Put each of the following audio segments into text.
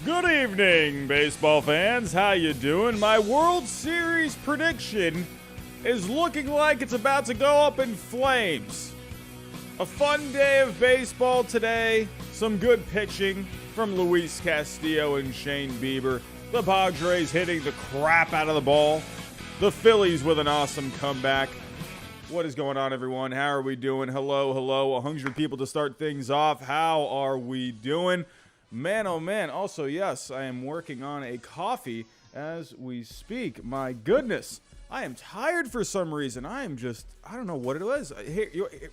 Good evening, baseball fans. How you doing? My World Series prediction is looking like it's about to go up in flames. A fun day of baseball today. Some good pitching from Luis Castillo and Shane Bieber. The Padres hitting the crap out of the ball. The Phillies with an awesome comeback. What is going on, everyone? How are we doing? Hello. 100 people to start things off. How are we doing? Man, oh man. Also, yes, I am working on a coffee as we speak. My goodness. I am tired for some reason. I don't know what it was.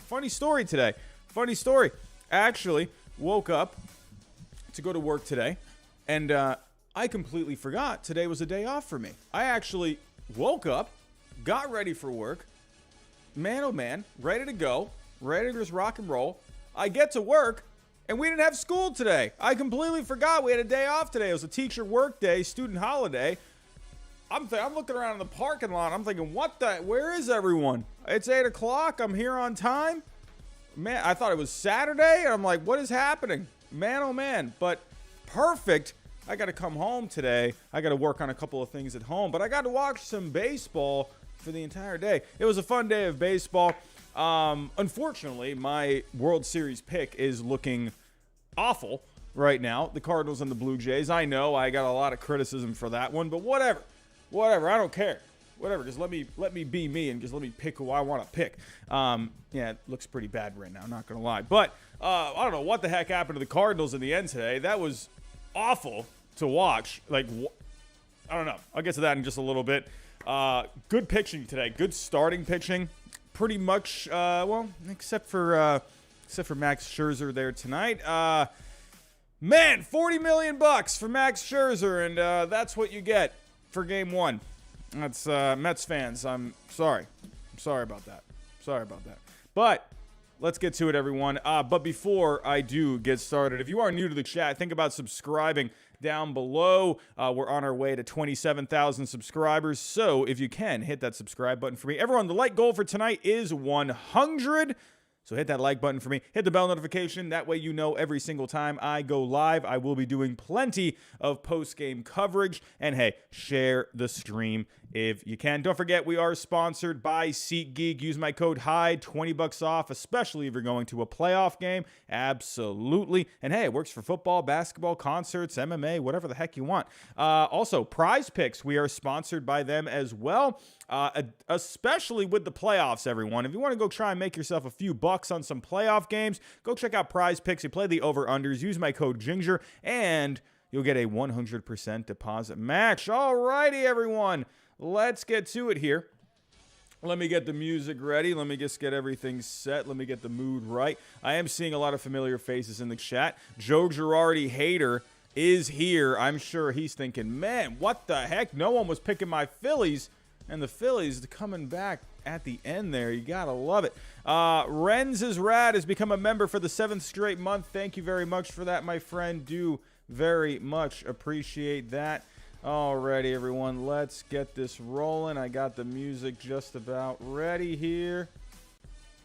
Funny story today. Funny story. I actually woke up to go to work today, and I completely forgot today was a day off for me. I actually woke up, got ready for work, man, oh man, ready to go, ready to just rock and roll. I get to work, and we didn't have school today. I completely forgot we had a day off today. It was a teacher work day, student holiday. I'm looking around in the parking lot. I'm thinking, where is everyone? It's 8 o'clock. I'm here on time. Man, I thought it was Saturday. And I'm like, what is happening? Man, oh man. But perfect. I got to come home today. I got to work on a couple of things at home. But I got to watch some baseball for the entire day. It was a fun day of baseball. Unfortunately, my World Series pick is looking awful right now. The Cardinals and the Blue Jays. I know I got a lot of criticism for that one, but whatever. I don't care. Whatever. Just let me be me and just let me pick who I want to pick. Yeah, it looks pretty bad right now. Not gonna lie, but I don't know what the heck happened to the Cardinals in the end today. That was awful to watch. Like, I don't know. I'll get to that in just a little bit. Good pitching today. Good starting pitching. Pretty much, except for Max Scherzer there tonight. Man, $40 million for Max Scherzer, and that's what you get for Game 1. That's Mets fans. I'm sorry. I'm sorry about that. But let's get to it, everyone. But before I do get started, if you are new to the chat, think about subscribing down below. We're on our way to 27,000 subscribers. So if you can, hit that subscribe button for me. Everyone, the like goal for tonight is 100. So hit that like button for me. Hit the bell notification. That way you know every single time I go live. I will be doing plenty of post-game coverage. And hey, share the stream if you can. Don't forget, we are sponsored by SeatGeek. Use my code HYDE, $20 off, especially if you're going to a playoff game. Absolutely. And hey, it works for football, basketball, concerts, MMA, whatever the heck you want. Also, Prize Picks. We are sponsored by them as well. Especially with the playoffs, everyone. If you want to go try and make yourself a few bucks on some playoff games, go check out Prize Picks. You play the over-unders, use my code GINGER, and you'll get a 100% deposit match. Alrighty, everyone. Let's get to it here. Let me get the music ready. Let me just get everything set. Let me get the mood right. I am seeing a lot of familiar faces in the chat. Joe Girardi Hater is here. I'm sure he's thinking, man, what the heck? No one was picking my Phillies. And the Phillies coming back at the end there. You got to love it. Renz is Rad has become a member for the 7th straight month. Thank you very much for that, my friend. Do very much appreciate that. Alrighty, everyone. Let's get this rolling. I got the music just about ready here.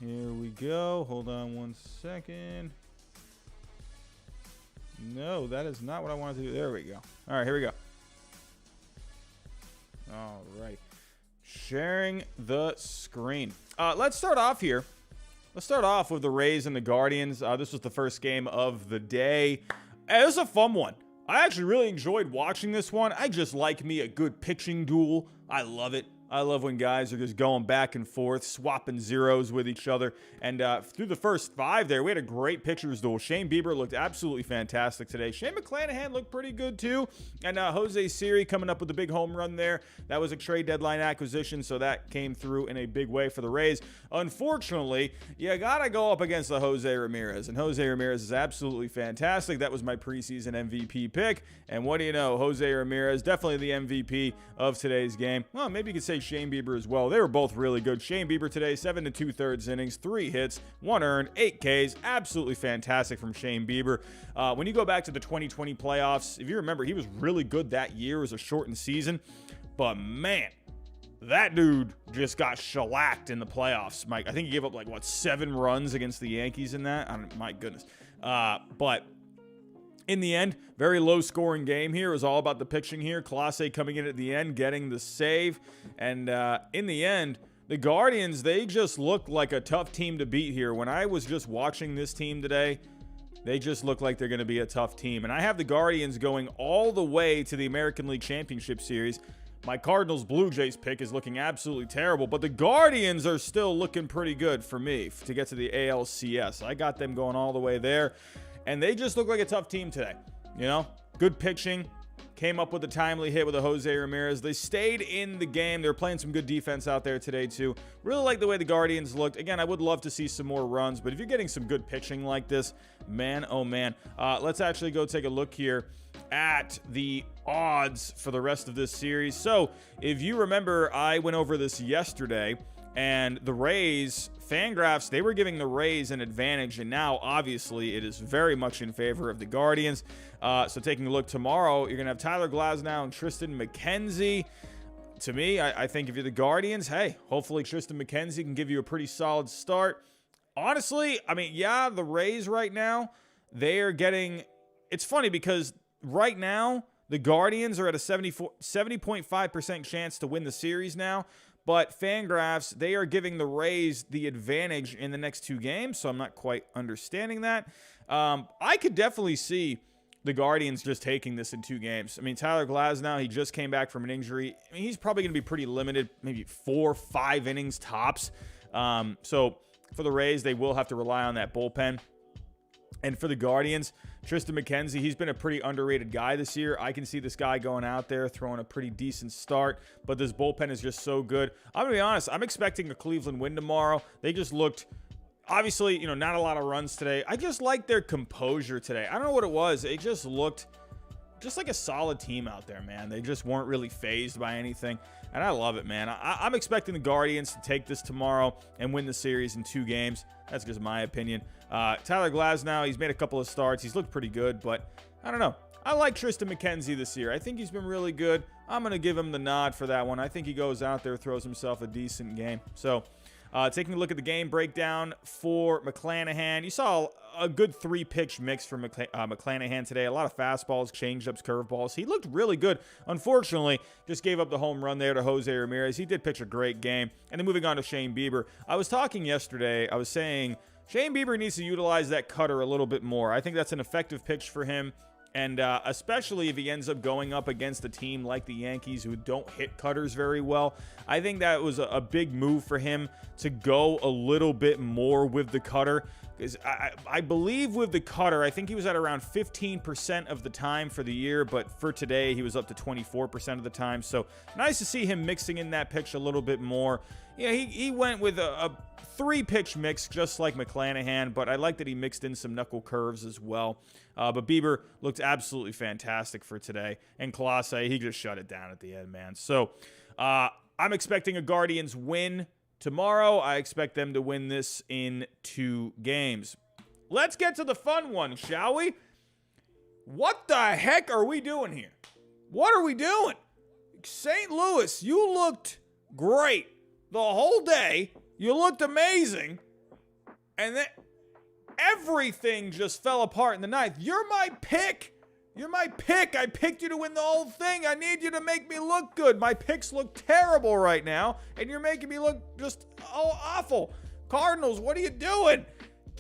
Here we go. Hold on one second. No, that is not what I wanted to do. There we go. All right, here we go. All right. Sharing the screen. Let's start off here. Let's start off with the Rays and the Guardians. This was the first game of the day. It was a fun one. I actually really enjoyed watching this one. I just like me a good pitching duel. I love it. I love when guys are just going back and forth, swapping zeros with each other. And through the first 5 there, we had a great pitcher's duel. Shane Bieber looked absolutely fantastic today. Shane McClanahan looked pretty good too. And Jose Siri coming up with a big home run there. That was a trade deadline acquisition, so that came through in a big way for the Rays. Unfortunately, you got to go up against the Jose Ramirez. And Jose Ramirez is absolutely fantastic. That was my preseason MVP pick. And what do you know? Jose Ramirez, definitely the MVP of today's game. Well, maybe you could say Shane Bieber as well. They were both really good. Shane Bieber today, 7 2/3 innings, 3 hits, 1 earned, 8 Ks. Absolutely fantastic from Shane Bieber. When you go back to the 2020 playoffs, if you remember, he was really good that year. It was a shortened season. But man, that dude just got shellacked in the playoffs. Mike, I think he gave up 7 runs against the Yankees in that. My goodness. But In the end, very low-scoring game here. It was all about the pitching here. Clase coming in at the end, getting the save. And in the end, the Guardians, they just looked like a tough team to beat here. When I was just watching this team today, they just look like they're going to be a tough team. And I have the Guardians going all the way to the American League Championship Series. My Cardinals Blue Jays pick is looking absolutely terrible, but the Guardians are still looking pretty good for me to get to the ALCS. I got them going all the way there. And they just look like a tough team today. You know, good pitching. Came up with a timely hit with a Jose Ramirez. They stayed in the game. They were playing some good defense out there today, too. Really like the way the Guardians looked. Again, I would love to see some more runs, but if you're getting some good pitching like this, man, oh man. Let's actually go take a look here at the odds for the rest of this series. So, if you remember, I went over this yesterday. And the Rays, Fangraphs, they were giving the Rays an advantage, and now, obviously, it is very much in favor of the Guardians. So taking a look tomorrow, you're going to have Tyler Glasnow and Tristan McKenzie. To me, I think if you're the Guardians, hey, hopefully Tristan McKenzie can give you a pretty solid start. Honestly, I mean, yeah, the Rays right now, they are getting... It's funny because right now, the Guardians are at a 70.5% chance to win the series now. But Fangraphs, they are giving the Rays the advantage in the next two games, so I'm not quite understanding that. I could definitely see the Guardians just taking this in two games. I mean, Tyler Glasnow, he just came back from an injury. I mean, he's probably going to be pretty limited, maybe 4-5 innings tops. So for the Rays, they will have to rely on that bullpen. And for the Guardians, Tristan McKenzie, he's been a pretty underrated guy this year. I can see this guy going out there, throwing a pretty decent start, but this bullpen is just so good. I'm going to be honest, I'm expecting a Cleveland win tomorrow. They just looked, obviously, you know, not a lot of runs today. I just like their composure today. I don't know what it was. It just looked just like a solid team out there, man. They just weren't really fazed by anything, and I love it, man. I'm expecting the Guardians to take this tomorrow and win the series in two games. That's just my opinion. Tyler Glasnow, he's made a couple of starts. He's looked pretty good, but I don't know. I like Tristan McKenzie this year. I think he's been really good. I'm going to give him the nod for that one. I think he goes out there, throws himself a decent game. So, taking a look at the game breakdown for McClanahan. You saw a good three-pitch mix from McClanahan today. A lot of fastballs, changeups, curveballs. He looked really good. Unfortunately, just gave up the home run there to Jose Ramirez. He did pitch a great game. And then moving on to Shane Bieber. I was talking yesterday. I was saying Shane Bieber needs to utilize that cutter a little bit more. I think that's an effective pitch for him. And especially if he ends up going up against a team like the Yankees who don't hit cutters very well. I think that was a big move for him to go a little bit more with the cutter. Because I believe with the cutter, I think he was at around 15% of the time for the year. But for today, he was up to 24% of the time. So nice to see him mixing in that pitch a little bit more. Yeah, he went with a three-pitch mix just like McClanahan. But I like that he mixed in some knuckle curves as well. But Bieber looked absolutely fantastic for today. And Clase, he just shut it down at the end, man. So I'm expecting a Guardians win tomorrow. I expect them to win this in 2 games. Let's get to the fun one, shall we? What the heck are we doing here? What are we doing? St. Louis, you looked great the whole day. You looked amazing. And then everything just fell apart in the ninth. You're my pick. You're my pick. I picked you to win the whole thing. I need you to make me look good. My picks look terrible right now, and you're making me look just awful. Cardinals, what are you doing?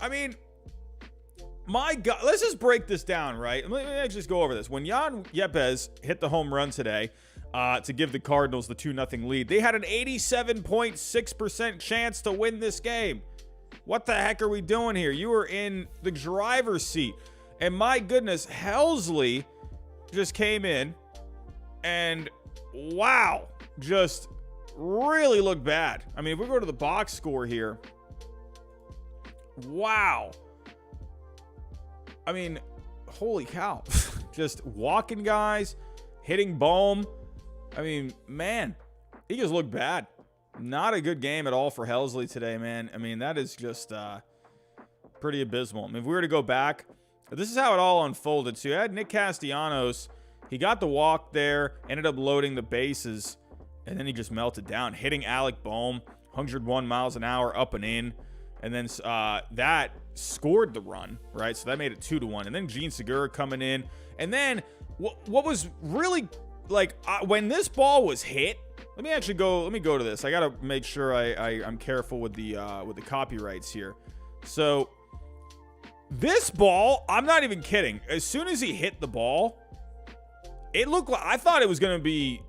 I mean, my God. Let's just break this down, right? Let me just go over this. When Yan Yepes hit the home run today to give the Cardinals the 2-0 lead, they had an 87.6% chance to win this game. What the heck are we doing here? You were in the driver's seat. And my goodness, Helsley just came in and, wow, just really looked bad. I mean, if we go to the box score here, wow. I mean, holy cow. Just walking guys, hitting Bohm. I mean, man, he just looked bad. Not a good game at all for Helsley today, man. I mean, that is just pretty abysmal. I mean, if we were to go back, this is how it all unfolded. So you had Nick Castellanos. He got the walk there, ended up loading the bases, and then he just melted down, hitting Alec Bohm, 101 miles an hour up and in. And then that scored the run, right? So that made it 2-1. And then Gene Segura coming in. And then what was really like when this ball was hit, let me go to this. I got to make sure I'm careful with the copyrights here. So this ball, I'm not even kidding. As soon as he hit the ball, it looked like, I thought it was going to be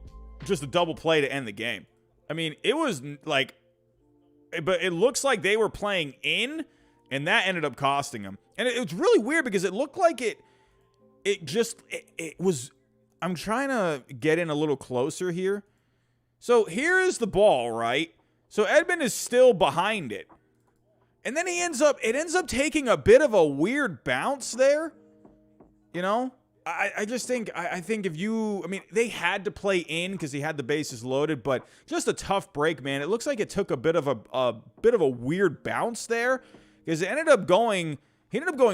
just a double play to end the game. I mean, it was like, but it looks like they were playing in, and that ended up costing them. And it was really weird because it looked like it was, I'm trying to get in a little closer here. So here is the ball, right? So Edman is still behind it. And then it ends up taking a bit of a weird bounce there. You know? I just think, I think if you, I mean, they had to play in because he had the bases loaded, but just a tough break, man. It looks like it took a bit of a weird bounce there because he ended up going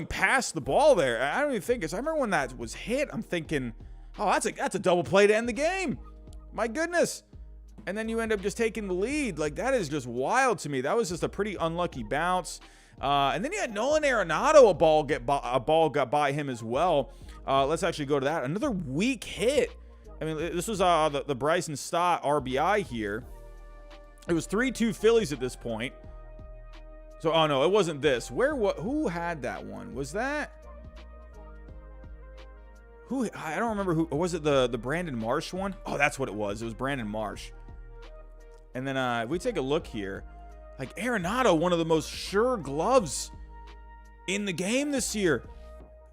past the ball there. I don't even think it's, I remember when that was hit, I'm thinking, oh, that's a double play to end the game. My goodness. And then you end up just taking the lead. Like, that is just wild to me. That was just a pretty unlucky bounce. And then you had Nolan Arenado, a ball got by him as well. Let's actually go to that. Another weak hit. I mean, this was the Bryson Stott RBI here. It was 3-2 Phillies at this point. So, oh no, it wasn't this. Who had that one? Was that? I don't remember who. Or was it the Brandon Marsh one? Oh, that's what it was. It was Brandon Marsh. And then if we take a look here, like Arenado, one of the most sure gloves in the game this year.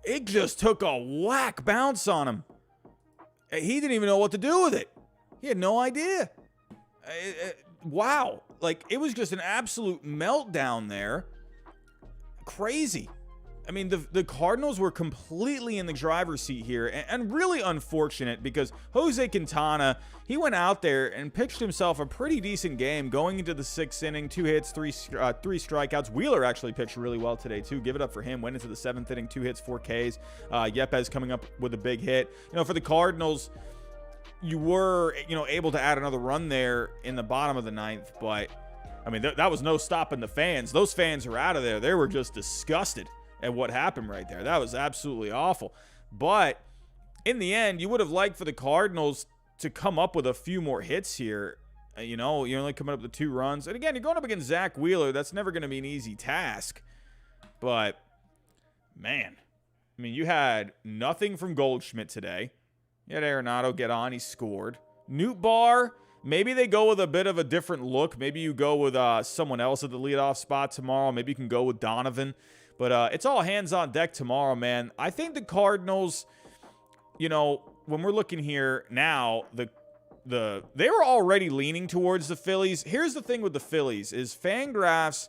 It just took a whack bounce on him. He didn't even know what to do with it. He had no idea. Wow. Like, it was just an absolute meltdown there. Crazy. I mean, the Cardinals were completely in the driver's seat here, and really unfortunate because Jose Quintana, he went out there and pitched himself a pretty decent game going into the 6th inning, 2 hits, three strikeouts. Wheeler actually pitched really well today too. Give it up for him. Went into the 7th inning, 2 hits, 4 Ks. Yepes coming up with a big hit. You know, for the Cardinals, you were, able to add another run there in the bottom of the 9th, but I mean, that was no stopping the fans. Those fans are out of there. They were just disgusted at what happened right there. That was absolutely awful. But in the end, you would have liked for the Cardinals to come up with a few more hits here. You're only coming up with 2 runs. And again, you're going up against Zach Wheeler. That's never going to be an easy task. But, man, I mean, you had nothing from Goldschmidt today. You had Arenado get on. He scored. Newt Bar, maybe they go with a bit of a different look. Maybe you go with someone else at the leadoff spot tomorrow. Maybe you can go with Donovan. But it's all hands on deck tomorrow, man. I think the Cardinals, when we're looking here now, they were already leaning towards the Phillies. Here's the thing with the Phillies is Fangraphs,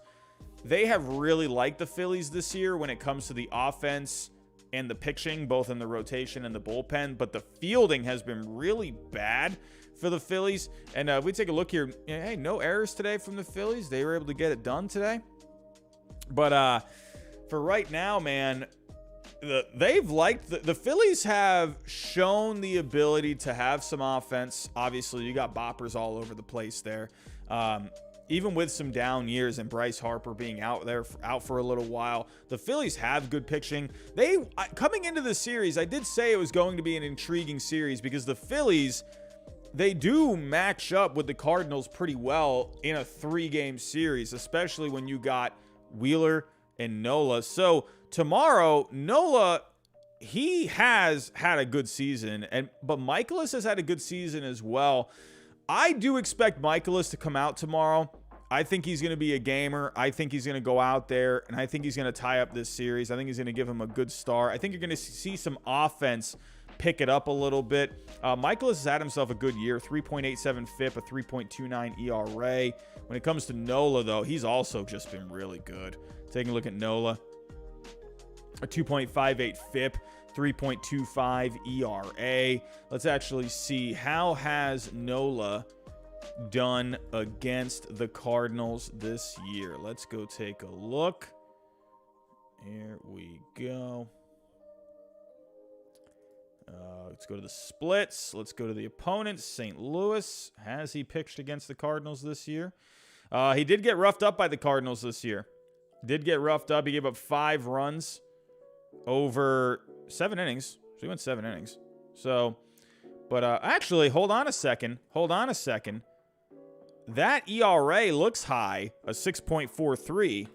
they have really liked the Phillies this year when it comes to the offense and the pitching, both in the rotation and the bullpen. But the fielding has been really bad for the Phillies. And we take a look here. Hey, no errors today from the Phillies. They were able to get it done today. But for right now, man, the Phillies have shown the ability to have some offense. Obviously, you got boppers all over the place there. Even with some down years and Bryce Harper being out for a little while, the Phillies have good pitching. Coming into the series, I did say it was going to be an intriguing series because the Phillies, they do match up with the Cardinals pretty well in a 3-game series, especially when you got Wheeler and Nola. So tomorrow, Nola, he has had a good season, but Michaelis has had a good season as well. I do expect Michaelis to come out tomorrow. I think he's going to be a gamer. I think he's going to go out there, and I think he's going to tie up this series. I think he's going to give him a good start. I think you're going to see some offense pick it up a little bit. Michaelis has had himself a good year, 3.87 FIP, a 3.29 ERA. When it comes to Nola, though, he's also just been really good. Taking a look at Nola, a 2.58 FIP, 3.25 ERA. Let's actually see how has Nola done against the Cardinals this year. Let's go take a look. Here we go. Let's go to the splits. Let's go to the opponents. St. Louis. Has he pitched against the Cardinals this year? He did get roughed up by the Cardinals this year. Did get roughed up. He gave up 5 runs over 7 innings. So he went 7 innings. So, but actually, hold on a second. That ERA looks high, a 6.43,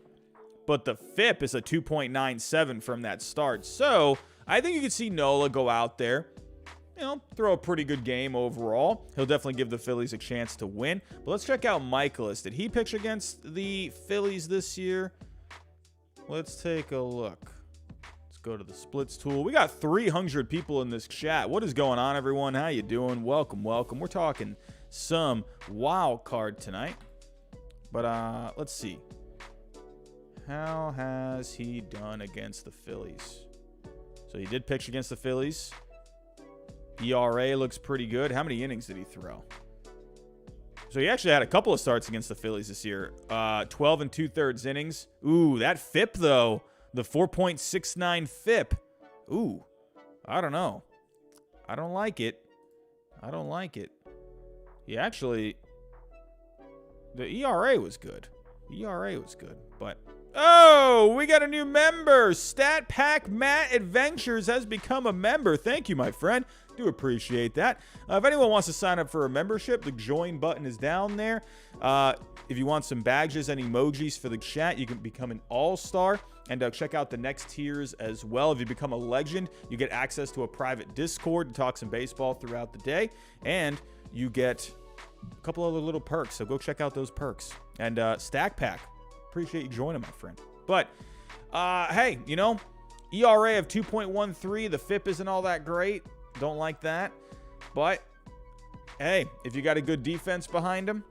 but the FIP is a 2.97 from that start. So I think you could see Nola go out there, throw a pretty good game overall. He'll definitely give the Phillies a chance to win. But let's check out Michaelis. Did he pitch against the Phillies this year? Let's take a look. Let's go to the splits tool. We got 300 people in this chat. What is going on, everyone? How you doing? Welcome. We're talking some wild card tonight. But let's see. How has he done against the Phillies? So he did pitch against the Phillies. ERA looks pretty good. How many innings did he throw? So he actually had a couple of starts against the Phillies this year. 12 and 2/3 innings. Ooh, that FIP, though. The 4.69 FIP. Ooh, I don't know. I don't like it. He actually... The ERA was good. But... Oh, we got a new member. Stat Pack Matt Adventures has become a member. Thank you, my friend. Do appreciate that. If anyone wants to sign up for a membership, the join button is down there. If you want some badges and emojis for the chat, you can become an all-star. And check out the next tiers as well. If you become a legend, you get access to a private Discord to talk some baseball throughout the day. And you get a couple other little perks. So go check out those perks. And Stack Pack. Appreciate you joining, my friend. But, hey, ERA of 2.13. The FIP isn't all that great. Don't like that. But, hey, if you got a good defense behind him,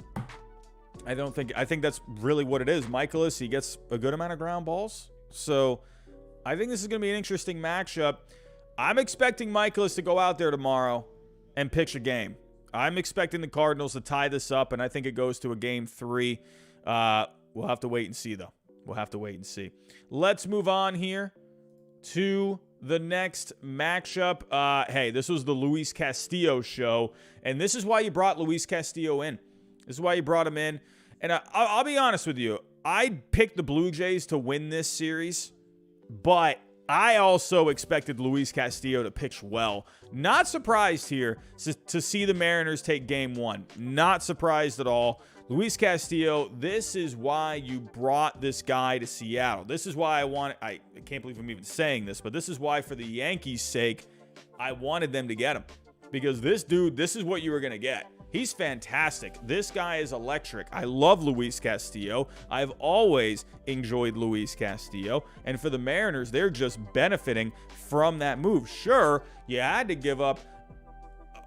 I think that's really what it is. Michaelis, he gets a good amount of ground balls. So, I think this is going to be an interesting matchup. I'm expecting Michaelis to go out there tomorrow and pitch a game. I'm expecting the Cardinals to tie this up, and I think it goes to a game 3. We'll have to wait and see, though. Let's move on here to the next matchup. Hey, this was the Luis Castillo show, and this is why you brought Luis Castillo in. This is why you brought him in. And I'll be honest with you. I picked the Blue Jays to win this series, but I also expected Luis Castillo to pitch well. Not surprised here to see the Mariners take game 1. Not surprised at all. Luis Castillo, this is why you brought this guy to Seattle. This is why I can't believe I'm even saying this, but this is why, for the Yankees' sake, I wanted them to get him. Because this dude, this is what you were going to get. He's fantastic. This guy is electric. I love Luis Castillo. I've always enjoyed Luis Castillo. And for the Mariners, they're just benefiting from that move. Sure, you had to give up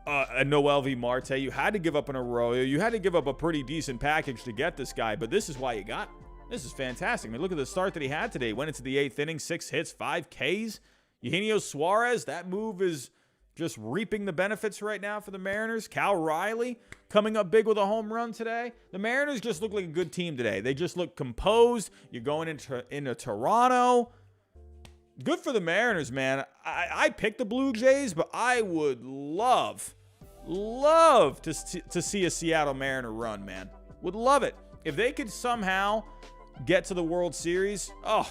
a Noel V. Marte. You had to give up an Arroyo. You had to give up a pretty decent package to get this guy. But this is why you got him. This is fantastic. I mean, look at the start that he had today. Went into the 8th inning, 6 hits, 5 Ks. Eugenio Suarez, that move is just reaping the benefits right now for the Mariners. Cal Riley coming up big with a home run today. The Mariners just look like a good team today. They just look composed. You're going into Toronto. Good for the Mariners, man. I picked the Blue Jays, but I would love to see a Seattle Mariner run, man. Would love it. If they could somehow get to the World Series, oh,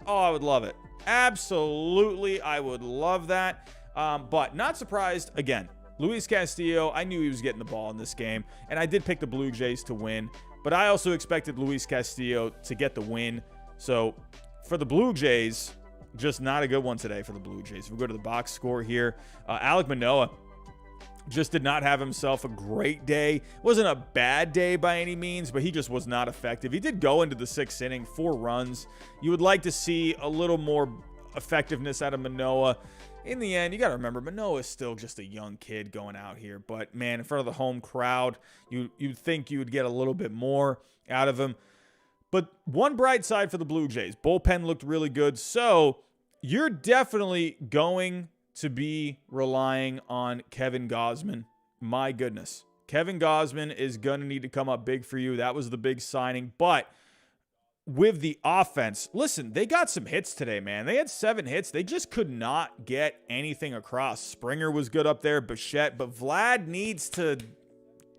I would love it. Absolutely, I would love that. But not surprised, again, Luis Castillo, I knew he was getting the ball in this game, and I did pick the Blue Jays to win, but I also expected Luis Castillo to get the win. So for the Blue Jays, just not a good one today for the Blue Jays. If we go to the box score here, Alek Manoah just did not have himself a great day. Wasn't a bad day by any means, but he just was not effective. He did go into the 6th inning, 4 runs. You would like to see a little more effectiveness out of Manoah. In the end, you got to remember, Manoah is still just a young kid going out here. But, man, in front of the home crowd, you'd think you would get a little bit more out of him. But one bright side for the Blue Jays, bullpen looked really good. So you're definitely going to be relying on Kevin Gausman. My goodness. Kevin Gausman is going to need to come up big for you. That was the big signing. But with the offense, listen, they got some hits today, man. They had 7 hits. They just could not get anything across. Springer was good up there, Bichette, but Vlad needs to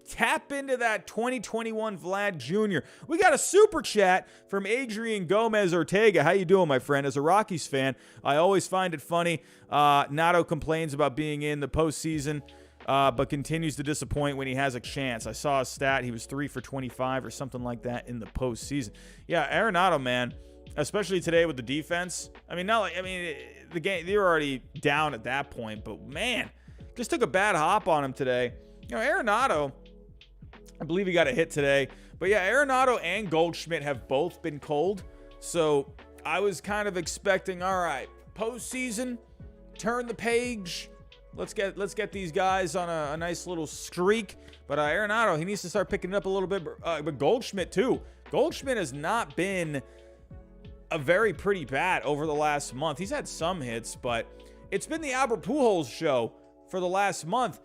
Tap into that 2021 Vlad Jr. We got a super chat from Adrian Gomez Ortega. How you doing, my friend? As a Rockies fan, I always find it funny. Nato complains about being in the postseason, but continues to disappoint when he has a chance. I saw a stat. He was 3 for 25 or something like that in the postseason. Yeah, Arenado, man, especially today with the defense. I mean, the game, they were already down at that point, but man, just took a bad hop on him today. You know, Arenado, I believe he got a hit today. But yeah, Arenado and Goldschmidt have both been cold. So I was kind of expecting, all right, postseason, turn the page. Let's get these guys on a nice little streak. But Arenado, he needs to start picking it up a little bit. But Goldschmidt too. Goldschmidt has not been a very pretty bat over the last month. He's had some hits, but it's been the Albert Pujols show for the last month.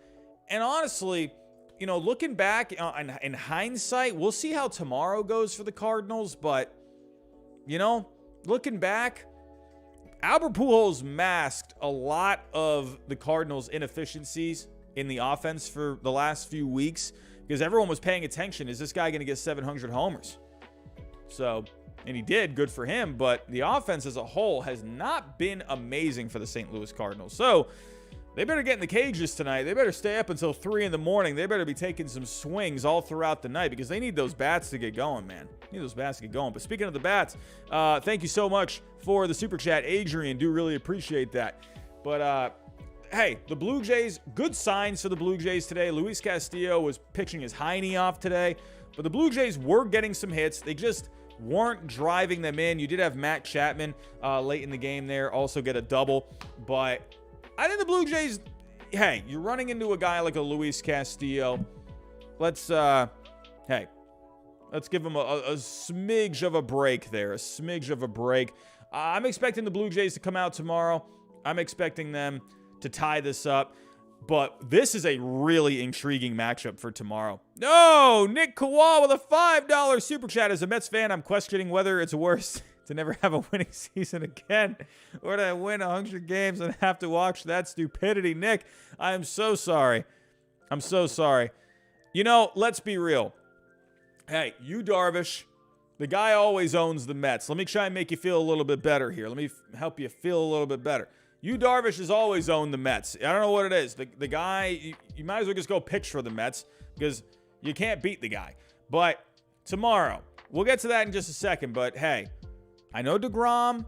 And honestly, you know, looking back in hindsight, we'll see how tomorrow goes for the Cardinals. But, you know, looking back, Albert Pujols masked a lot of the Cardinals' inefficiencies in the offense for the last few weeks because everyone was paying attention. Is this guy going to get 700 homers? So, and he did. Good for him. But the offense as a whole has not been amazing for the St. Louis Cardinals. So, they better get in the cages tonight. They better stay up until 3 in the morning. They better be taking some swings all throughout the night because they need those bats to get going, man. Need those bats to get going. But speaking of the bats, thank you so much for the super chat, Adrian. Do really appreciate that. But, hey, the Blue Jays, good signs for the Blue Jays today. Luis Castillo was pitching his hiney off today. But the Blue Jays were getting some hits. They just weren't driving them in. You did have Matt Chapman late in the game there also get a double. But I think the Blue Jays, hey, you're running into a guy like a Luis Castillo. Let's give him a smidge of a break there, a smidge of a break. I'm expecting the Blue Jays to come out tomorrow. I'm expecting them to tie this up. But this is a really intriguing matchup for tomorrow. No, Nick Kowal with a $5 super chat. As a Mets fan, I'm questioning whether it's worse to never have a winning season again or to win 100 games and have to watch that stupidity. Nick, I am so sorry. I'm so sorry. You know, let's be real. Hey, Yu Darvish, the guy always owns the Mets. Let me try and make you feel a little bit better here. Let me help you feel a little bit better. Yu Darvish has always owned the Mets. I don't know what it is. The guy, you might as well just go pitch for the Mets because you can't beat the guy. But tomorrow, we'll get to that in just a second. But hey, I know DeGrom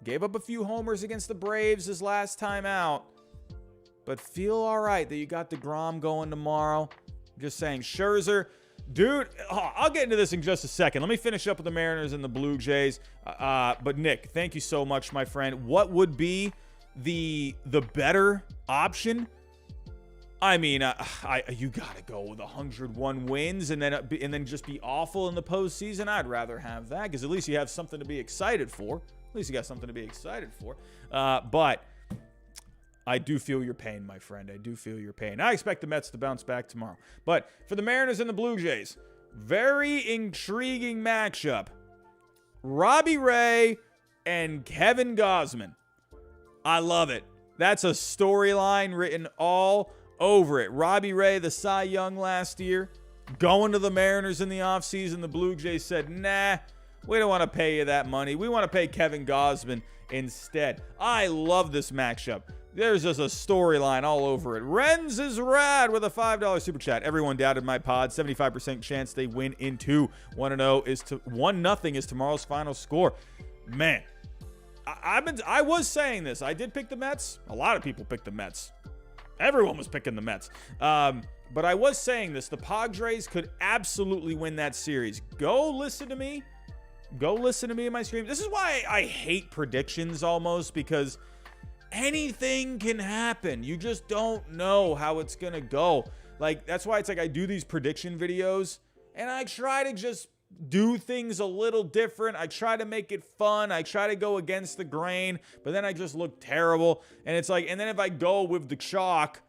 gave up a few homers against the Braves his last time out, but feel all right that you got DeGrom going tomorrow. I'm just saying, Scherzer, dude, I'll get into this in just a second. Let me finish up with the Mariners and the Blue Jays. But Nick, thank you so much, my friend. What would be the better option? I mean, you gotta go with 101 wins and then just be awful in the postseason. I'd rather have that because at least you have something to be excited for. At least you got something to be excited for. But I do feel your pain, my friend. I do feel your pain. I expect the Mets to bounce back tomorrow. But for the Mariners and the Blue Jays, very intriguing matchup. Robbie Ray and Kevin Gausman. I love it. That's a storyline written all over it. Robbie Ray, the Cy Young last year, going to the Mariners in the offseason. The Blue Jays said, nah, we don't want to pay you that money. We want to pay Kevin Gausman instead. I love this matchup. There's just a storyline all over it. Renz is rad with a $5 super chat. Everyone doubted my pod. 75% chance they win in 2. 1-0 is 1-0 is tomorrow's final score. Man, I was saying this. I did pick the Mets. A lot of people picked the Mets. Everyone was picking the Mets. But I was saying this. The Padres could absolutely win that series. Go listen to me. Go listen to me in my stream. This is why I hate predictions almost, because anything can happen. You just don't know how it's going to go. Like, that's why it's like I do these prediction videos and I try to just do things a little different. I try to make it fun. I try to go against the grain, but then I just look terrible. And it's like, and then if I go with the chalk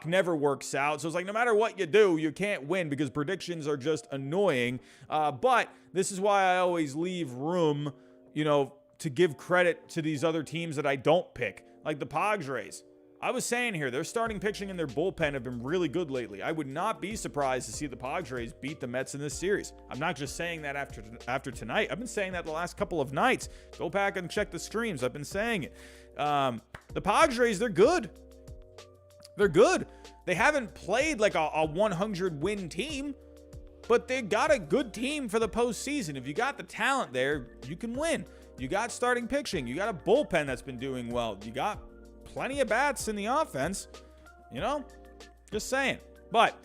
never works out. So it's like, no matter what you do, you can't win because predictions are just annoying. But this is why I always leave room, to give credit to these other teams that I don't pick, like the Padres. I was saying here, their starting pitching and their bullpen have been really good lately. I would not be surprised to see the Padres beat the Mets in this series. I'm not just saying that after tonight. I've been saying that the last couple of nights. Go back and check the streams. I've been saying it. The Padres, they're good. They're good. They haven't played like a 100-win team, but they got a good team for the postseason. If you got the talent there, you can win. You got starting pitching. You got a bullpen that's been doing well. You got plenty of bats in the offense, just saying. But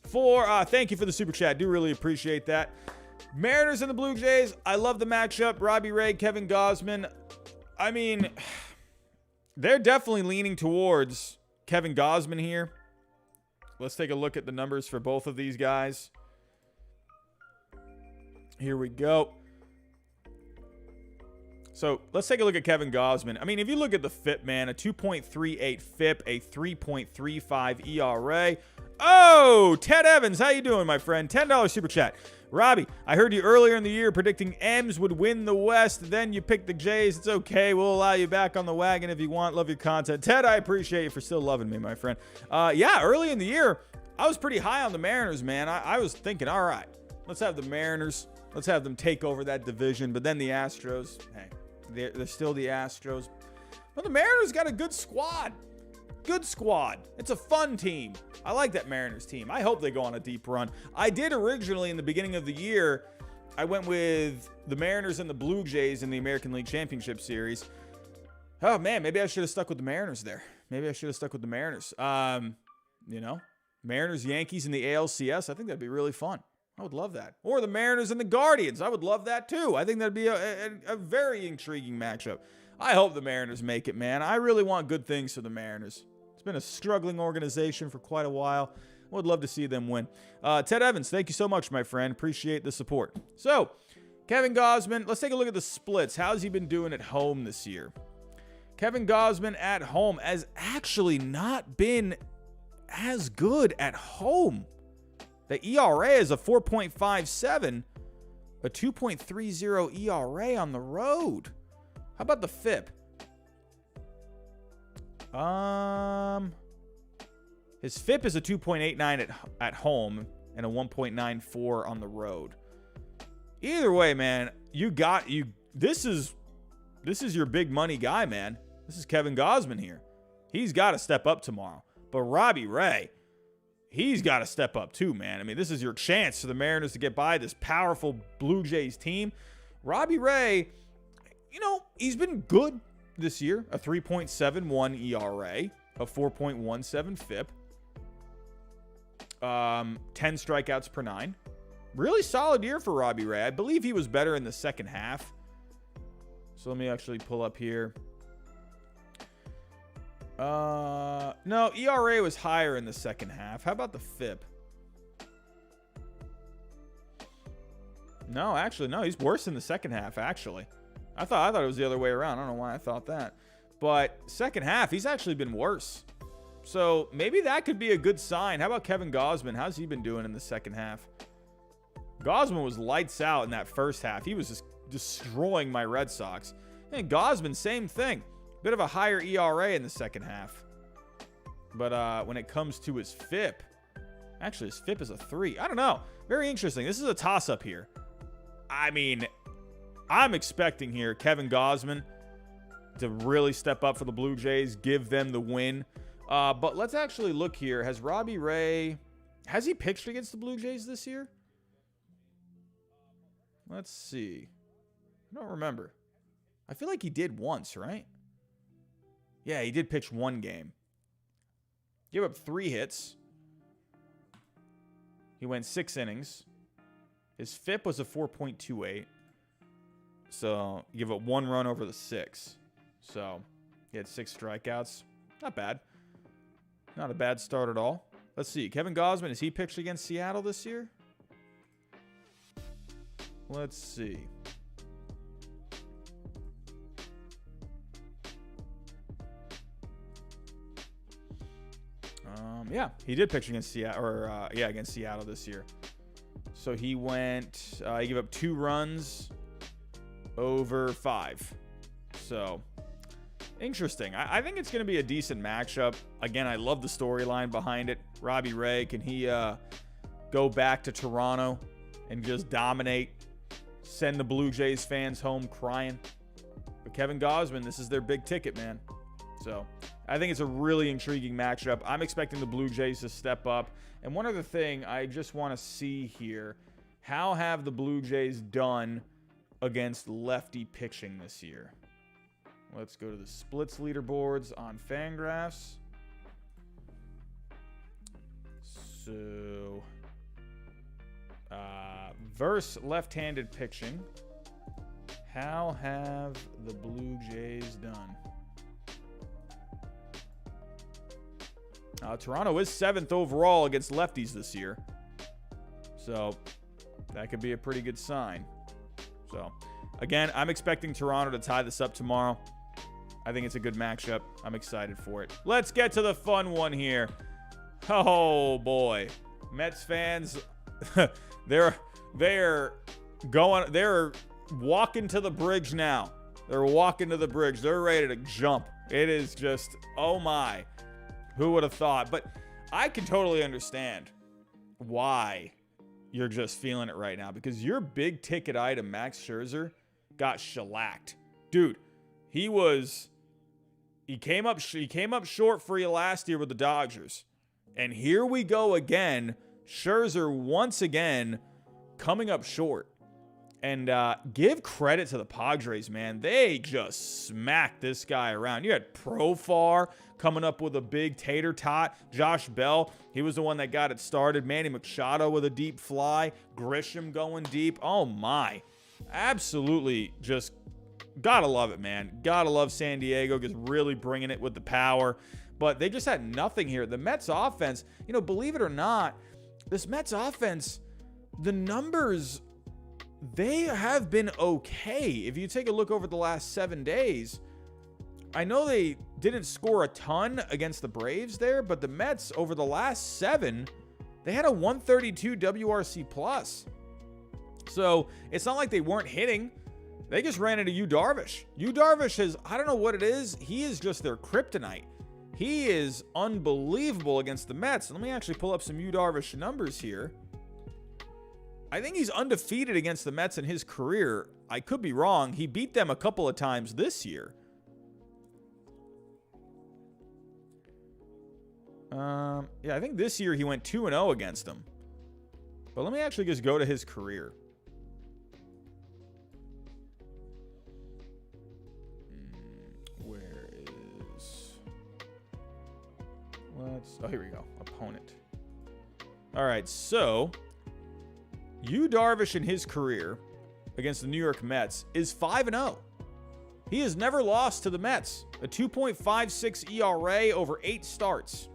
thank you for the super chat. Do really appreciate that. Mariners and the Blue Jays. I love the matchup. Robbie Ray, Kevin Gausman. I mean, they're definitely leaning towards Kevin Gausman here. Let's take a look at the numbers for both of these guys. Here we go. So let's take a look at Kevin Gausman. I mean, if you look at the FIP, man, a 2.38 FIP, a 3.35 ERA. Oh, Ted Evans, how you doing, my friend? $10 super chat. Robbie, I heard you earlier in the year predicting M's would win the West. Then you picked the Jays. It's okay. We'll allow you back on the wagon if you want. Love your content. Ted, I appreciate you for still loving me, my friend. Yeah, early in the year, I was pretty high on the Mariners, man. I was thinking, all right, let's have the Mariners. Let's have them take over that division. But then the Astros, hey, they're still the Astros. But the Mariners got a good squad. Good squad. It's a fun team. I like that Mariners team. I hope they go on a deep run. I did originally in the beginning of the year. I went with the Mariners and the Blue Jays in the American League Championship Series. Oh, man, maybe I should have stuck with the Mariners there. Maybe I should have stuck with the Mariners. Mariners, Yankees in the ALCS. I think that'd be really fun. I would love that. Or the Mariners and the Guardians. I would love that too. I think that'd be a very intriguing matchup. I hope the Mariners make it, man. I really want good things for the Mariners. It's been a struggling organization for quite a while. I would love to see them win. Ted Evans, thank you so much, my friend. Appreciate the support. So, Kevin Gausman, let's take a look at the splits. How's he been doing at home this year? Kevin Gausman at home has actually not been as good at home. The ERA is a 4.57, a 2.30 ERA on the road. How about the FIP? His FIP is a 2.89 at home and a 1.94 on the road. Either way, man, this is your big money guy, man. This is Kevin Gausman here. He's got to step up tomorrow. But Robbie Ray, he's got to step up too, man. I mean, this is your chance for the Mariners to get by this powerful Blue Jays team. Robbie Ray, he's been good this year. A 3.71 ERA, a 4.17 FIP, 10 strikeouts per 9. Really solid year for Robbie Ray. I believe he was better in the second half. So let me actually pull up here. No, ERA was higher in the second half. How about the FIP? No, actually, no. He's worse in the second half, actually. I thought it was the other way around. I don't know why I thought that. But second half, he's actually been worse. So maybe that could be a good sign. How about Kevin Gausman? How's he been doing in the second half? Gausman was lights out in that first half. He was just destroying my Red Sox. And Gausman, same thing. Bit of a higher ERA in the second half. But when it comes to his FIP, actually his FIP is a 3. I don't know. Very interesting. This is a toss-up here. I mean, I'm expecting here Kevin Gausman to really step up for the Blue Jays, give them the win. But let's actually look here. Has Robbie Ray, has he pitched against the Blue Jays this year? Let's see. I don't remember. I feel like he did once, right? Yeah, he did pitch one game. Gave up 3 hits. He went 6 innings. His FIP was a 4.28. So, you give up 1 run over the 6. So, he had 6 strikeouts. Not bad. Not a bad start at all. Let's see. Kevin Gausman, has he pitched against Seattle this year? Let's see. Yeah, he did pitch against Seattle, against Seattle this year. So he went, he gave up 2 runs over 5. So Interesting. I think it's going to be a decent matchup. Again, I love the storyline behind it. Robbie Ray, can he go back to Toronto and just dominate, send the Blue Jays fans home crying? But Kevin Gausman, this is their big ticket, man. So I think it's a really intriguing matchup. I'm expecting the Blue Jays to step up. And one other thing I just want to see here, how have the Blue Jays done against lefty pitching this year? Let's go to the splits leaderboards on Fangraphs. So, versus left-handed pitching, how have the Blue Jays done? Toronto is 7th overall against lefties this year. So, that could be a pretty good sign. So, again, I'm expecting Toronto to tie this up tomorrow. I think it's a good matchup. I'm excited for it. Let's get to the fun one here. Oh, boy. Mets fans, they're walking to the bridge now. They're walking to the bridge. They're ready to jump. It is just, oh, my. Who would have thought? But I can totally understand why you're just feeling it right now, because your big ticket item, Max Scherzer, got shellacked. Dude, he came up short for you last year with the Dodgers. And here we go again. Scherzer once again coming up short. And give credit to the Padres, man. They just smacked this guy around. You had Profar coming up with a big tater tot. Josh Bell, he was the one that got it started. Manny Machado with a deep fly. Grisham going deep. Oh, my. Absolutely just gotta love it, man. Gotta love San Diego, just really bringing it with the power. But they just had nothing here. The Mets offense, believe it or not, this Mets offense, the numbers, they have been okay. If you take a look over the last 7 days, I know they didn't score a ton against the Braves there, but the Mets over the last 7, they had a 132 WRC plus. So it's not like they weren't hitting. They just ran into Yu Darvish. Yu Darvish is, I don't know what it is. He is just their kryptonite. He is unbelievable against the Mets. Let me actually pull up some Yu Darvish numbers here. I think he's undefeated against the Mets in his career. I could be wrong. He beat them a couple of times this year. Yeah, I think this year he went 2-0 against them. But let me actually just go to his career. Where is... Oh, here we go. Opponent. All right, so Yu Darvish in his career against the New York Mets is 5-0. He has never lost to the Mets. A 2.56 ERA over 8 starts.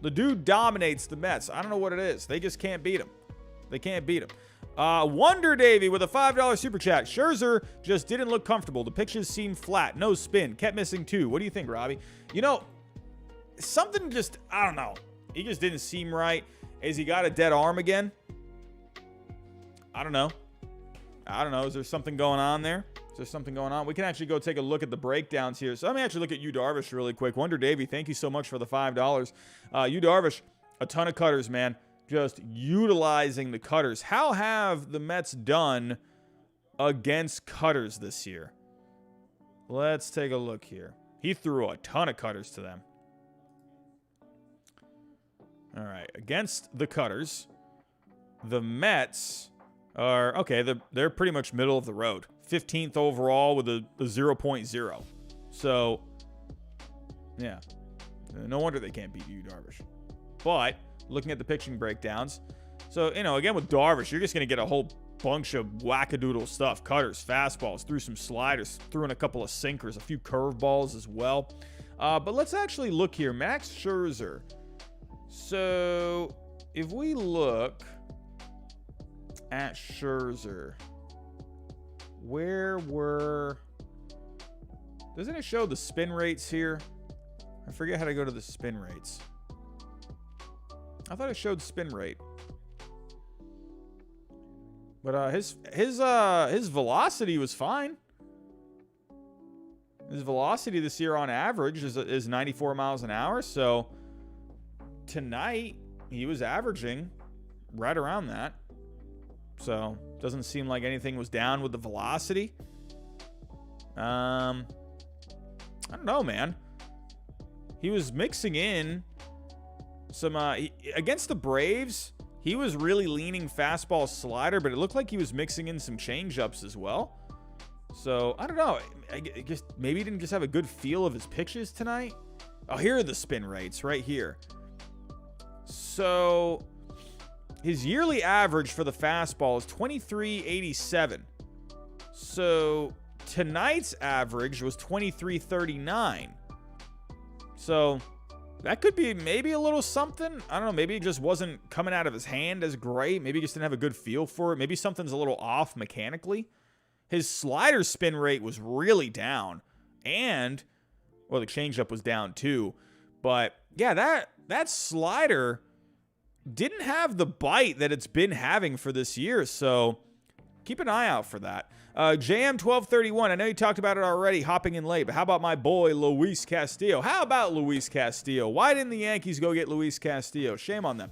The dude dominates the Mets. I don't know what it is. They just can't beat him. They can't beat him. Wonder Davy with a $5 super chat. Scherzer just didn't look comfortable. The pitches seemed flat. No spin. Kept missing 2. What do you think, Robbie? Something just, I don't know. He just didn't seem right. Has he got a dead arm again? I don't know. Is there something going on there? Is there something going on? We can actually go take a look at the breakdowns here. So let me actually look at Yu Darvish really quick. Wonder Davy, thank you so much for the $5. Yu Darvish, a ton of cutters, man. Just utilizing the cutters. How have the Mets done against cutters this year? Let's take a look here. He threw a ton of cutters to them. All right. Against the cutters, the Mets are, okay, they're pretty much middle of the road. 15th overall with a 0.0. So, yeah. No wonder they can't beat Yu Darvish. But looking at the pitching breakdowns, so, again with Darvish, you're just going to get a whole bunch of wackadoodle stuff. Cutters, fastballs, threw some sliders, threw in a couple of sinkers, a few curveballs as well. But let's actually look here. Max Scherzer. So, if we look at Scherzer, doesn't it show the spin rates here? I forget how to go to the spin rates. I thought it showed spin rate. But his velocity was fine. His velocity this year on average is 94 miles an hour. So tonight he was averaging right around that. So doesn't seem like anything was down with the velocity. I don't know, man. He was mixing in some against the Braves. He was really leaning fastball slider, but it looked like he was mixing in some changeups as well. So I don't know. I guess maybe he didn't just have a good feel of his pitches tonight. Oh, here are the spin rates right here. So his yearly average for the fastball is 23.87. So tonight's average was 23.39. So that could be maybe a little something. I don't know. Maybe it just wasn't coming out of his hand as great. Maybe he just didn't have a good feel for it. Maybe something's a little off mechanically. His slider spin rate was really down. And, well, the changeup was down too. But, yeah, that slider didn't have the bite that it's been having for this year. So keep an eye out for that. JM1231, I know you talked about it already, hopping in late, but how about my boy Luis Castillo? How about Luis Castillo? Why didn't the Yankees go get Luis Castillo? Shame on them.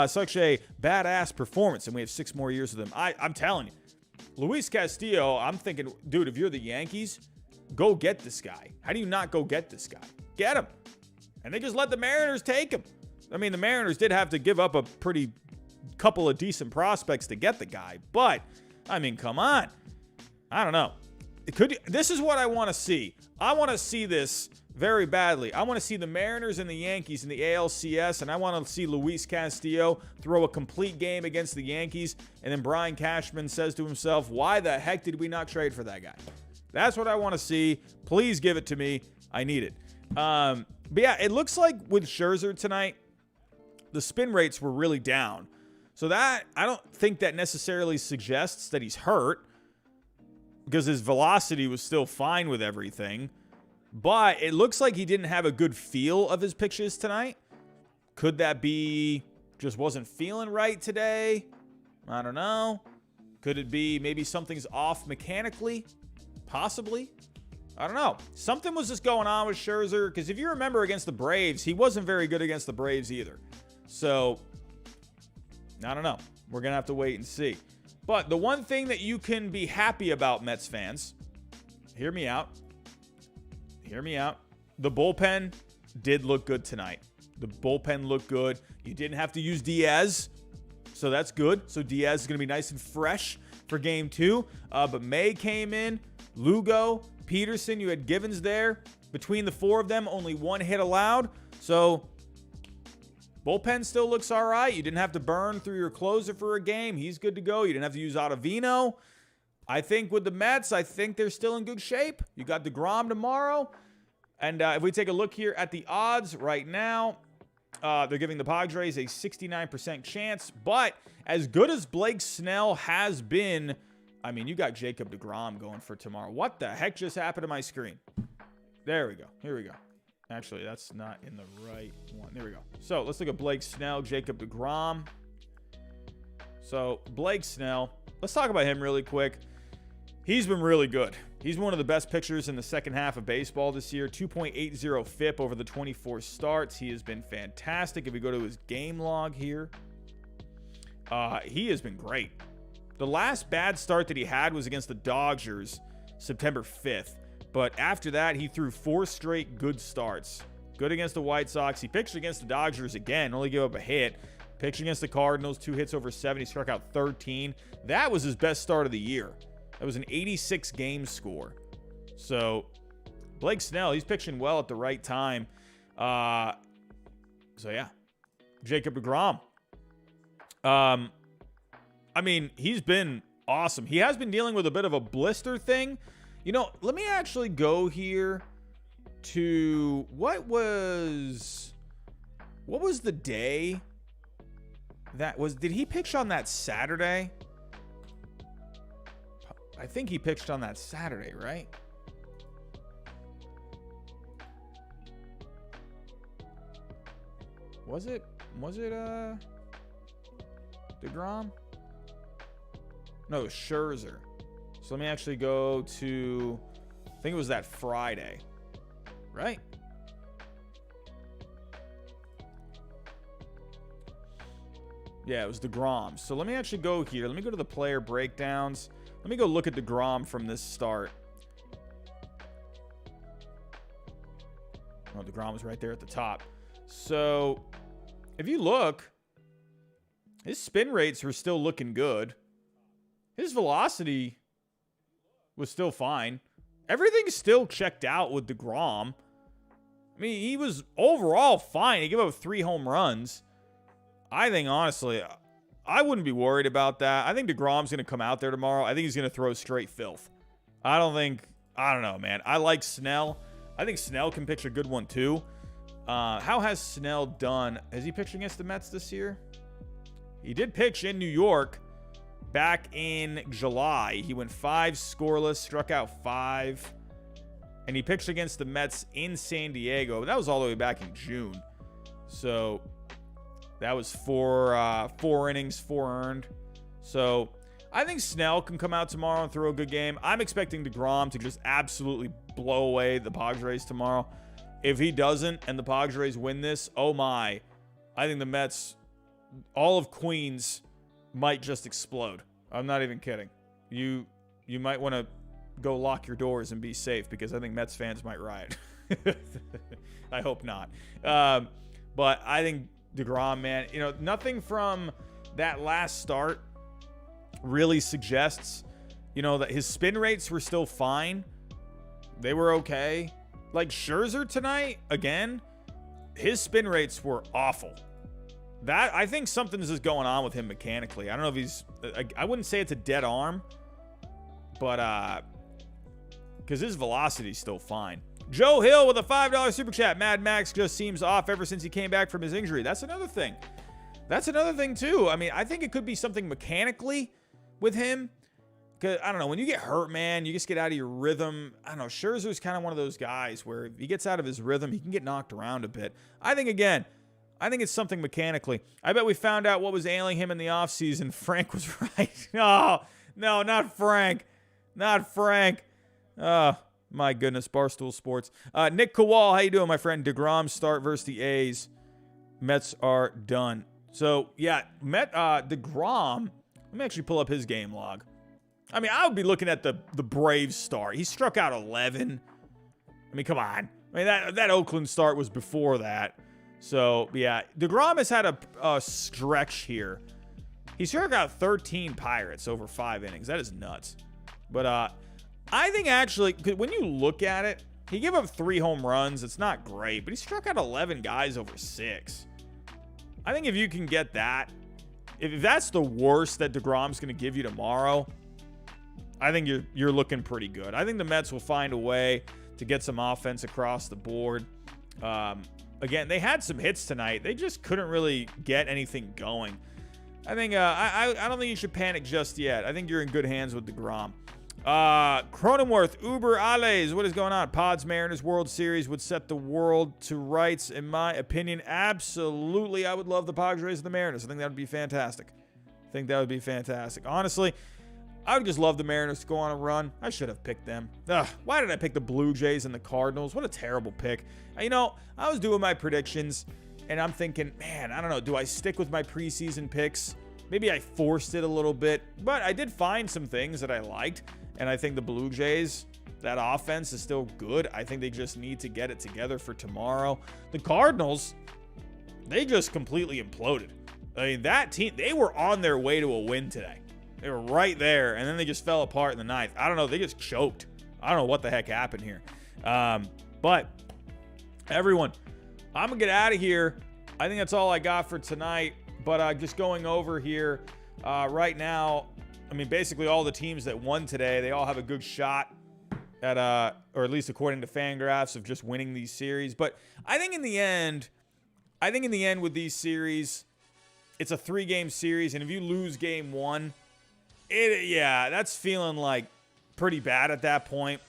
Such a badass performance, and we have 6 more years with him. I'm telling you, Luis Castillo, I'm thinking, dude, if you're the Yankees, go get this guy. How do you not go get this guy? Get him. And they just let the Mariners take him. I mean, the Mariners did have to give up a pretty couple of decent prospects to get the guy, but, I mean, come on. I don't know. This is what I want to see. I want to see this very badly. I want to see the Mariners and the Yankees in the ALCS, and I want to see Luis Castillo throw a complete game against the Yankees, and then Brian Cashman says to himself, why the heck did we not trade for that guy? That's what I want to see. Please give it to me. I need it. But yeah, it looks like with Scherzer tonight, the spin rates were really down. So that, I don't think that necessarily suggests that he's hurt, because his velocity was still fine with everything. But it looks like he didn't have a good feel of his pitches tonight. Could that be just wasn't feeling right today? I don't know. Could it be maybe something's off mechanically? Possibly. I don't know. Something was just going on with Scherzer, because if you remember against the Braves, he wasn't very good against the Braves either. So, I don't know. We're going to have to wait and see. But the one thing that you can be happy about, Mets fans, hear me out. Hear me out. The bullpen did look good tonight. The bullpen looked good. You didn't have to use Diaz, so that's good. So Diaz is going to be nice and fresh for game 2. But May came in. Lugo, Peterson, you had Givens there. Between the 4 of them, only 1 hit allowed. So bullpen still looks all right. You didn't have to burn through your closer for a game. He's good to go. You didn't have to use Ottavino. I think with the Mets, I think they're still in good shape. You got DeGrom tomorrow. And if we take a look here at the odds right now, they're giving the Padres a 69% chance. But as good as Blake Snell has been, I mean, you got Jacob DeGrom going for tomorrow. What the heck just happened to my screen? There we go. Here we go. Actually, that's not in the right one. There we go. So let's look at Blake Snell, Jacob DeGrom. So Blake Snell, let's talk about him really quick. He's been really good. He's one of the best pitchers in the second half of baseball this year. 2.80 FIP over the 24 starts. He has been fantastic. If we go to his game log here, he has been great. The last bad start that he had was against the Dodgers, September 5th. But after that, he threw 4 straight good starts. Good against the White Sox. He pitched against the Dodgers again, only gave up a hit. Pitched against the Cardinals, 2 hits over 7. He struck out 13. That was his best start of the year. That was an 86 game score. So Blake Snell, he's pitching well at the right time. So yeah, Jacob DeGrom. I mean, he's been awesome. He has been dealing with a bit of a blister thing. You know, let me actually go here to what was the day that was, did he pitch on that Saturday? I think he pitched on that Saturday, right? Was it DeGrom? No, Scherzer. So let me actually go to think it was that Friday, right? Yeah, it was DeGrom. So let me actually go here. Let me go to the player breakdowns. Let me go look at DeGrom from this start. Oh, DeGrom was right there at the top. So if you look, his spin rates were still looking good. His velocity was still fine. Everything's still checked out with DeGrom. I mean, he was overall fine. He gave up 3 home runs. I think, honestly, I wouldn't be worried about that. I think DeGrom's going to come out there tomorrow. I think he's going to throw straight filth. I don't know, man. I like Snell. I think Snell can pitch a good one, too. How has Snell done? Has he pitched against the Mets this year? He did pitch in New York back in July. He went 5 scoreless, struck out 5. And he pitched against the Mets in San Diego. But that was all the way back in June. So that was 4 innings, 4 earned. So I think Snell can come out tomorrow and throw a good game. I'm expecting DeGrom to just absolutely blow away the Padres tomorrow. If he doesn't and the Padres win this, oh my. I think the Mets, all of Queens, might just explode. I'm not even kidding. You might want to go lock your doors and be safe because I think Mets fans might riot. I hope not. But I think DeGrom, man, nothing from that last start really suggests, that his spin rates were still fine. They were okay. Like Scherzer tonight, again, his spin rates were awful. I think something's just going on with him mechanically. I don't know if he's, I wouldn't say it's a dead arm, but, because his velocity's still fine. Joe Hill with a $5 super chat. Mad Max just seems off ever since he came back from his injury. That's another thing. That's another thing, too. I mean, I think it could be something mechanically with him. Because, I don't know, when you get hurt, man, you just get out of your rhythm. I don't know, Scherzer's kind of one of those guys where if he gets out of his rhythm, he can get knocked around a bit. I think it's something mechanically. I bet we found out what was ailing him in the offseason. Frank was right. No, not Frank. Not Frank. My goodness, Barstool Sports. Nick Kowal, how you doing, my friend? DeGrom start versus the A's. Mets are done. So, yeah, DeGrom, let me actually pull up his game log. I mean, I would be looking at the Braves start. He struck out 11. I mean, come on. I mean, that Oakland start was before that. So, yeah, DeGrom has had a stretch here. He struck out 13 Pirates over 5 innings. That is nuts. But I think actually, when you look at it, he gave up 3 home runs. It's not great, but he struck out 11 guys over 6. I think if you can get that, if that's the worst that DeGrom's going to give you tomorrow, I think you're looking pretty good. I think the Mets will find a way to get some offense across the board. Again, they had some hits tonight. They just couldn't really get anything going. I think I don't think you should panic just yet. I think you're in good hands with DeGrom. Cronenworth, Uber Ales, what is going on? Pods Mariners World Series would set the world to rights, in my opinion. Absolutely, I would love the Padres and the Mariners. I think that would be fantastic. Honestly, I would just love the Mariners to go on a run. I should have picked them. Why did I pick the Blue Jays and the Cardinals? What a terrible pick. I was doing my predictions, and I'm thinking, man, I don't know. Do I stick with my preseason picks? Maybe I forced it a little bit, but I did find some things that I liked. And I think the Blue Jays, that offense is still good. I think they just need to get it together for tomorrow. The Cardinals, they just completely imploded. I mean, that team, they were on their way to a win today. They were right there, and then they just fell apart in the ninth. I don't know. They just choked. I don't know what the heck happened here. But everyone, I'm going to get out of here. I think that's all I got for tonight. But just going over here right now, I mean, basically all the teams that won today, they all have a good shot at, or at least according to Fangraphs, of just winning these series. But I think in the end with these series, it's a 3-game series. And if you lose game 1, that's feeling like pretty bad at that point.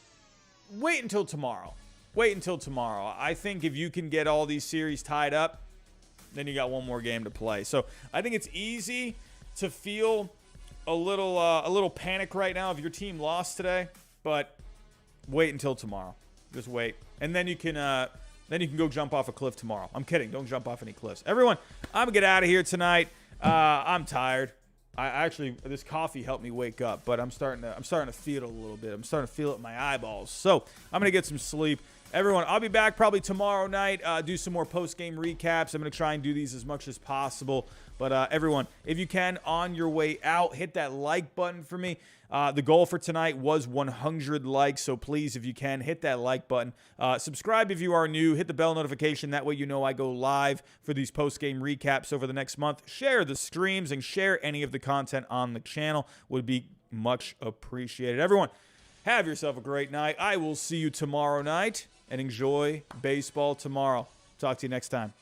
Wait until tomorrow. I think if you can get all these series tied up, then you got one more game to play. So I think it's easy to feel a little panic right now if your team lost today, but wait until tomorrow. Just wait. And then you can go jump off a cliff tomorrow. I'm kidding. Don't jump off any cliffs. Everyone, I'm going to get out of here tonight. I'm tired. This coffee helped me wake up, but I'm starting to feel it a little bit. I'm starting to feel it in my eyeballs. So I'm going to get some sleep. Everyone, I'll be back probably tomorrow night, do some more post-game recaps. I'm going to try and do these as much as possible. But everyone, if you can, on your way out, hit that like button for me. The goal for tonight was 100 likes, so please, if you can, hit that like button. Subscribe if you are new. Hit the bell notification. That way you know I go live for these post-game recaps over the next month. Share the streams and share any of the content on the channel. Would be much appreciated. Everyone, have yourself a great night. I will see you tomorrow night, and enjoy baseball tomorrow. Talk to you next time.